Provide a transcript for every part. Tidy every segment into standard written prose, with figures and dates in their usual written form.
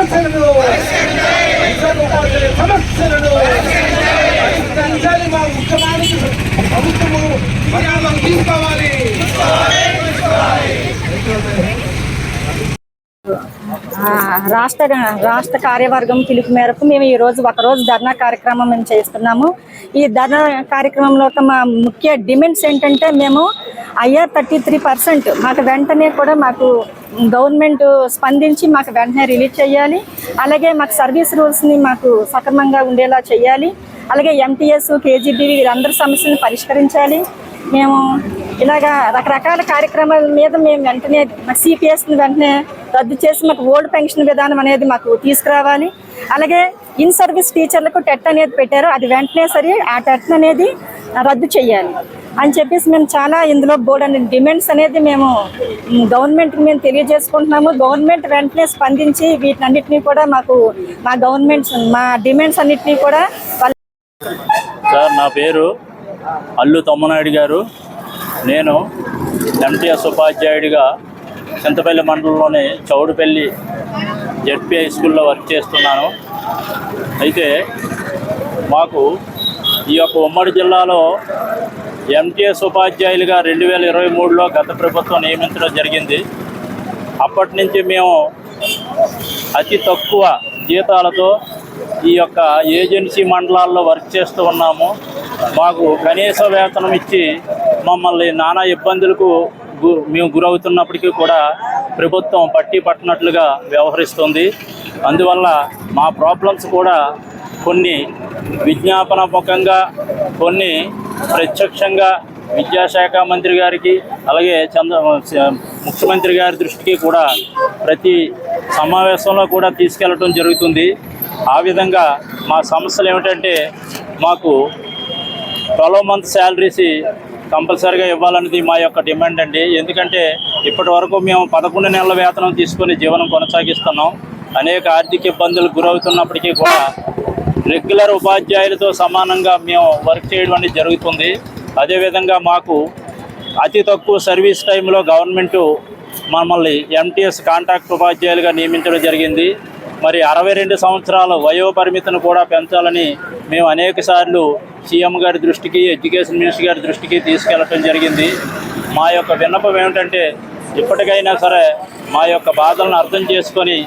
సమస్యలను పరిష్కరించాలి. మా ఉద్యమానికి ప్రభుత్వము మర్యాద తీసుకోవాలి. రాష్ట్ర కార్యవర్గం పిలుపు మేరకు మేము ఈరోజు ఒకరోజు ధర్నా కార్యక్రమం మేము చేస్తున్నాము. ఈ ధర్నా కార్యక్రమంలో మా ముఖ్య డిమాండ్స్ ఏంటంటే మేము IR 33% మాకు వెంటనే కూడా మాకు గవర్నమెంట్ స్పందించి మాకు వెంటనే రిలీజ్ చేయాలి. అలాగే మాకు సర్వీస్ రూల్స్ని మాకు సక్రమంగా ఉండేలా చేయాలి. అలాగే MTS, KGB వీరందరి సమస్యలను పరిష్కరించాలి. మేము ఇలాగా రకరకాల కార్యక్రమాల మీద మేము వెంటనే CPSని వెంటనే రద్దు చేసి మాకు ఓల్డ్ పెన్షన్ విధానం అనేది మాకు తీసుకురావాలి. అలాగే ఇన్ సర్వీస్ టీచర్లకు టెట్ అనేది పెట్టారు, అది వెంటనే సరే ఆ టెట్ అనేది రద్దు చేయాలి అని చెప్పేసి మేము చాలా ఇందులో బోర్డు అనే డిమాండ్స్ అనేది మేము గవర్నమెంట్కి మేము తెలియజేసుకుంటున్నాము. గవర్నమెంట్ వెంటనే స్పందించి వీటన్నిటినీ కూడా మాకు మా డిమాండ్స్ అన్నిటినీ కూడా సార్, నా పేరు అల్లు తమ్మనాయుడు గారు. నేను MTS ఉపాధ్యాయుడిగా చింతపల్లి మండలంలోని చౌడుపల్లి ZP హై స్కూల్లో వర్క్ చేస్తున్నాను. అయితే మాకు ఈ యొక్క ఉమ్మడి జిల్లాలో MTS ఉపాధ్యాయులుగా 2023లో గత ప్రభుత్వం నియమించడం జరిగింది. అప్పటి నుంచి మేము అతి తక్కువ జీతాలతో ఈ యొక్క ఏజెన్సీ మండలాల్లో వర్క్ చేస్తూ ఉన్నాము. మాకు కనీస వేతనం ఇచ్చి మమ్మల్ని నానా ఇబ్బందులకు మేము గురవుతున్నప్పటికీ కూడా ప్రభుత్వం పట్టినట్లుగా వ్యవహరిస్తుంది. అందువల్ల మా ప్రాబ్లమ్స్ కూడా కొన్ని విజ్ఞాపనాత్మకంగా, కొన్ని ప్రత్యక్షంగా విద్యాశాఖ మంత్రి గారికి, అలాగే ముఖ్యమంత్రి గారి దృష్టికి కూడా ప్రతి సమావేశంలో కూడా తీసుకెళ్లడం జరుగుతుంది. ఆ విధంగా మా సమస్యలు ఏమిటంటే, మాకు 12 మంత్ శాలరీస్ కంపల్సరీగా ఇవ్వాలనేది మా యొక్క డిమాండ్ అండి. ఎందుకంటే ఇప్పటి వరకు మేము 11 నెలల వేతనం తీసుకొని జీవనం కొనసాగిస్తున్నాం. అనేక ఆర్థిక ఇబ్బందులకు గురవుతున్నప్పటికీ కూడా రెగ్యులర్ ఉపాధ్యాయులతో సమానంగా మేము వర్క్ చేయడం అనేది జరుగుతుంది. అదేవిధంగా మాకు అతి తక్కువ సర్వీస్ టైంలో గవర్నమెంటు మమ్మల్ని MTS కాంట్రాక్ట్ ఉపాధ్యాయులుగా నియమించడం జరిగింది. మరి 62 సంవత్సరాల వయోపరిమితిని కూడా పెంచాలని మేము అనేక సార్లు CM గారి దృష్టికి, ఎడ్యుకేషన్ మినిస్టర్ గారి దృష్టికి తీసుకెళ్లడం జరిగింది. మా యొక్క విన్నపం ఏమిటంటే, ఇప్పటికైనా సరే మా యొక్క బాధలను అర్థం చేసుకొని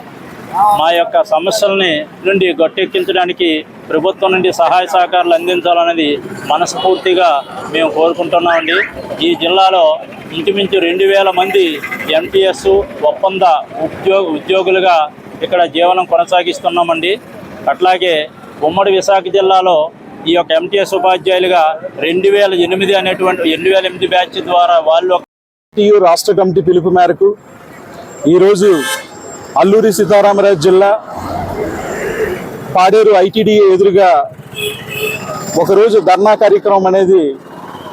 మా యొక్క సమస్యలని నుండి గట్టెక్కించడానికి ప్రభుత్వం నుండి సహాయ సహకారాలు అందించాలనేది మనస్ఫూర్తిగా మేము కోరుకుంటున్నామండి. ఈ జిల్లాలో ఇంచుమించు 2000 మంది MTS ఒప్పంద ఉద్యోగులుగా ఇక్కడ జీవనం కొనసాగిస్తున్నామండి. అట్లాగే ఉమ్మడి విశాఖ జిల్లాలో ఈ యొక్క MTS ఉపాధ్యాయులుగా 2008 బ్యాచ్ ద్వారా వాళ్ళు రాష్ట్ర కమిటీ పిలుపు మేరకు ఈరోజు అల్లూరి సీతారామరాజు జిల్లా పాడేరు ITDA ఎదురుగా ఒకరోజు ధర్నా కార్యక్రమం అనేది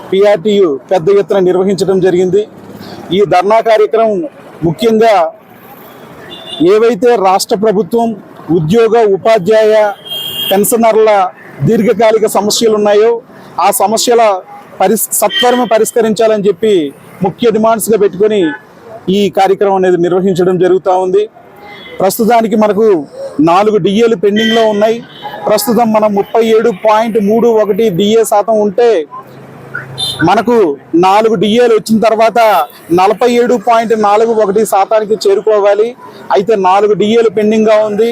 PRTU పెద్ద ఎత్తున నిర్వహించడం జరిగింది. ఈ ధర్నా కార్యక్రమం ముఖ్యంగా ఏవైతే రాష్ట్ర ప్రభుత్వం ఉద్యోగ, ఉపాధ్యాయ, పెన్షనర్ల దీర్ఘకాలిక సమస్యలు ఉన్నాయో ఆ సమస్యల సత్వరమే పరిష్కరించాలని చెప్పి ముఖ్య డిమాండ్స్గా పెట్టుకొని ఈ కార్యక్రమం అనేది నిర్వహించడం జరుగుతూ ఉంది. ప్రస్తుతానికి మనకు 4 DAలు పెండింగ్లో ఉన్నాయి. ప్రస్తుతం మనం 37.31 DA శాతం ఉంటే మనకు 4 DAలు వచ్చిన తర్వాత 47.41 శాతానికి చేరుకోవాలి. అయితే 4 DAలు పెండింగ్గా ఉంది.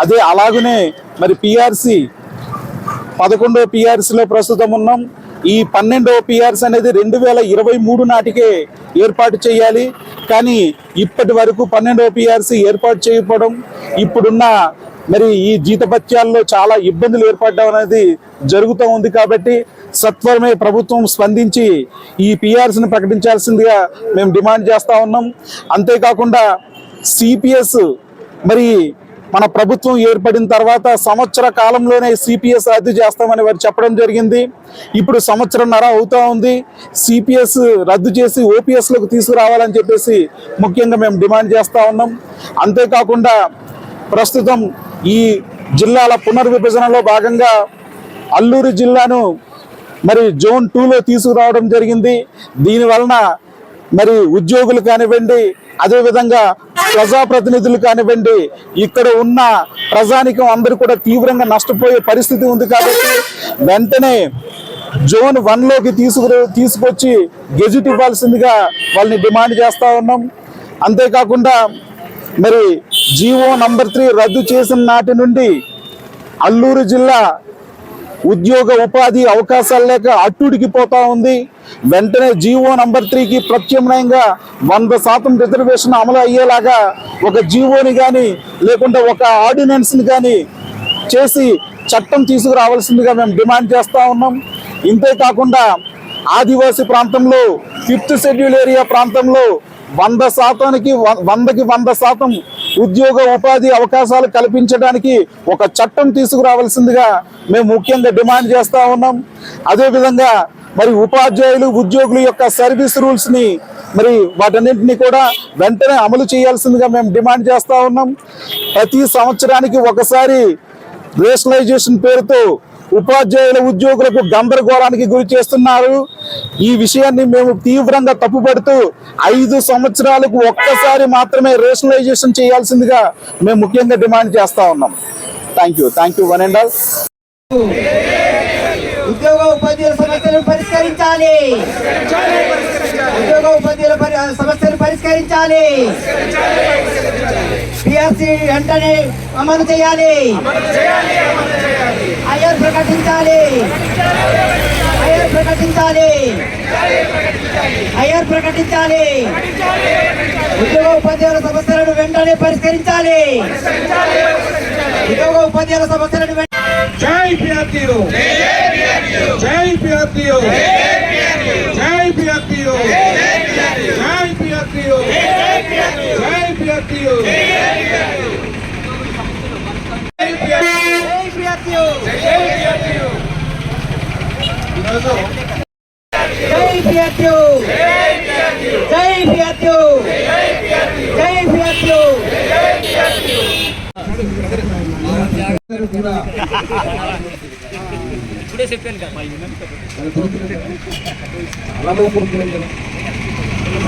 అదే అలాగనే మరి PRC 11వ PRCలో ప్రస్తుతం ఉన్నాం. ఈ 12వ PRC అనేది 2023 నాటికే ఏర్పాటు చేయాలి. కానీ ఇప్పటి వరకు 12వ PRC ఏర్పాటు చేయకపోవడం, ఇప్పుడున్న మరి ఈ జీతభత్యాల్లో చాలా ఇబ్బందులు ఏర్పడడం అనేది జరుగుతూ ఉంది. కాబట్టి సత్వరమే ప్రభుత్వం స్పందించి ఈ PRCని ప్రకటించాల్సిందిగా మేము డిమాండ్ చేస్తూ ఉన్నాం. అంతేకాకుండా CPS మరి మన ప్రభుత్వం ఏర్పడిన తర్వాత సంవత్సర కాలంలోనే CPS రద్దు చేస్తామని వారు చెప్పడం జరిగింది. ఇప్పుడు సంవత్సరంన్నర అవుతూ ఉంది. CPS రద్దు చేసి OPSలోకి తీసుకురావాలని చెప్పేసి ముఖ్యంగా మేము డిమాండ్ చేస్తూ ఉన్నాం. అంతేకాకుండా ప్రస్తుతం ఈ జిల్లాల పునర్విభజనలో భాగంగా అల్లూరు జిల్లాను మరి జోన్ 2లో తీసుకురావడం జరిగింది. దీనివలన మరి ఉద్యోగులు కానివ్వండి, అదేవిధంగా ప్రజాప్రతినిధులు కానివ్వండి, ఇక్కడ ఉన్న ప్రజానికం అందరూ కూడా తీవ్రంగా నష్టపోయే పరిస్థితి ఉంది. కాబట్టి వెంటనే జోన్ 1లోకి తీసుకొచ్చి గెజిట్ ఇవ్వాల్సిందిగా వాళ్ళని డిమాండ్ చేస్తా ఉన్నాం. అంతేకాకుండా మరి జీవో నంబర్ 3 రద్దు చేసిన నాటి నుండి అల్లూరు జిల్లా ఉద్యోగ ఉపాధి అవకాశాలు లేక అట్టుడికిపోతా ఉంది. వెంటనే జీవో నంబర్ 3కి ప్రత్యామ్నాయంగా 100% రిజర్వేషన్ అమలు అయ్యేలాగా ఒక జీవోని కానీ లేకుంటే ఒక ఆర్డినెన్స్ని కానీ చేసి చట్టం తీసుకురావాల్సిందిగా మేము డిమాండ్ చేస్తూ ఉన్నాం. ఇంతేకాకుండా ఆదివాసీ ప్రాంతంలో 5th షెడ్యూల్ ఏరియా ప్రాంతంలో 100%కి 100% ఉద్యోగ ఉపాధి అవకాశాలు కల్పించడానికి ఒక చట్టం తీసుకురావాల్సిందిగా మేము ముఖ్యంగా డిమాండ్ చేస్తూ ఉన్నాం. అదేవిధంగా మరి ఉపాధ్యాయులు ఉద్యోగుల యొక్క సర్వీస్ రూల్స్ని మరి వాటన్నింటినీ కూడా వెంటనే అమలు చేయాల్సిందిగా మేము డిమాండ్ చేస్తూ ఉన్నాం. ప్రతి సంవత్సరానికి ఒకసారి రేషనలైజేషన్ పేరుతో ఉపాధ్యాయుల ఉద్యోగులకు గందరగోళానికి గురి చేస్తున్నారు. ఈ విషయాన్ని మేము తీవ్రంగా తప్పుపడుతూ 5 సంవత్సరాలకు ఒక్కసారి మాత్రమే రేషనలైజేషన్ చేయాల్సిందిగా మేము ముఖ్యంగా డిమాండ్ చేస్తా ఉన్నాం. Thank you one and all. ఉద్యోగ ఉపాధ్యాయుల సమస్యలను పరిష్కరించాలి. ఉద్యోగ ఉపాధ్యాయుల సమస్యలు పరిష్కరించాలి. పిఆర్సీ వెంటనే అమలు చేయాలి. ఐఆర్ ప్రకటించాలి. ఉద్యోగ ఉపాధ్యాయుల సమస్యలను వెంటనే పరిష్కరించాలి. ఉద్యోగ ఉపాధ్యాయుల సమస్యలను జై పిఆర్టీయూ, జై పిఆర్టీయూ, జై పిఆర్టీయూ, జై పిఆర్టీయూ, జై పిఆర్టీయూ, ఇప్పుడే చెప్పాను కదా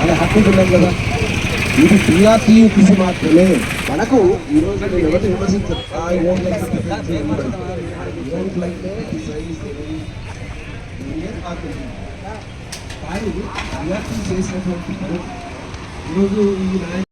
అలా హక్కుంటున్నాం కదా. ఇది పిఆర్టీయూ కృషి మాత్రమే. మనకు ఈరోజు ఎవరిని విమర్శించారు కానీ పిఆర్టీ చేసినటువంటి ఈరోజు ఈ